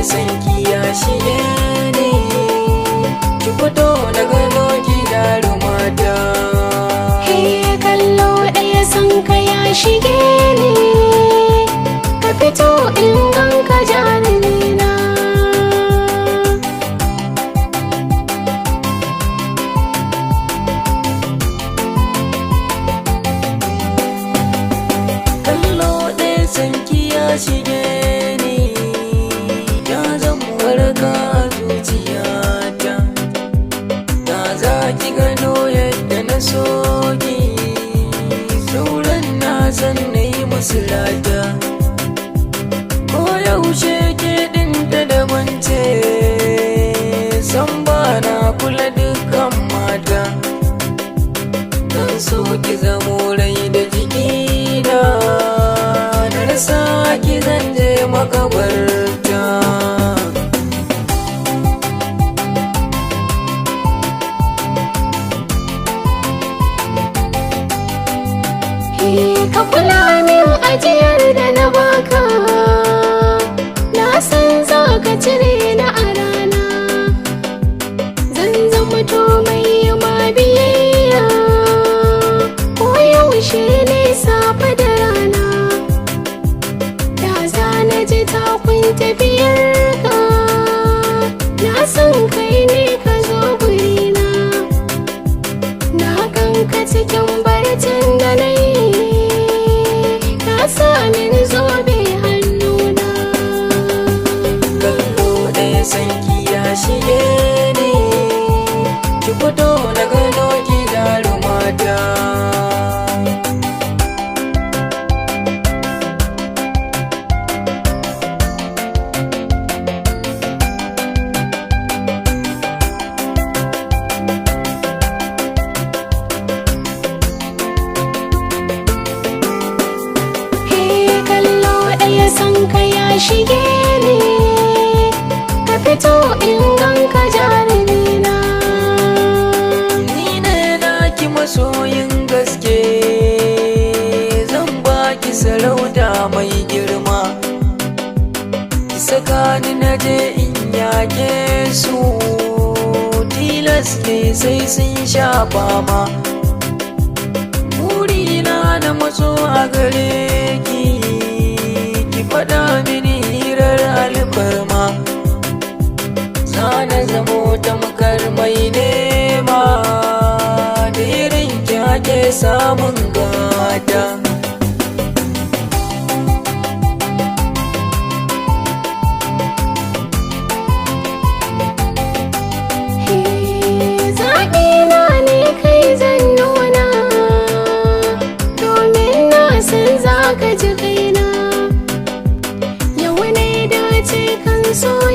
sanki ya shige ni, ki fito na gano ki jarumata. Hey, kallo ɗaya sanka ya shige ni, ka fito in ganka jarumina. Kallo ɗaya sanki ya shige ni, warka zuciyata. Da za ki gano yadda na soki, sauran na san na yi musu lata. Ko yaushe ke ɗinta da wance, san ba na kula dukkan mata. Dan so ki zamo rai da jikina, na rasa ki zan je makabarta. Ka kula min ajiyar da na baka, na san za ka cire ni a rana. Zan zama to mai ma biyayya, ko yaushe ne safe da rana. Da za na ji takun tafiyar ka, na san kai ne ka zo gurina. Na ganka cikin barcin da na yi, samin zobe hannuna. Kallo ɗaya sanki ya shige ni, ki fito na gano ki jarumata. Sanka ya shige ni, ka fito in ganka jarumina. Ni ne naki masoyin gaske, zan baki sarauta mai girma. Ki saka ni na je in yake su, tilas ne sai sun sha fama. Burina na matso a gare ki, faɗa mini hirar alfarma. Zana zamo tamkar mai nema, da irin kyake samun gata. Zaɓina ne kai zan nuna, domin na san za ka ji kaina. So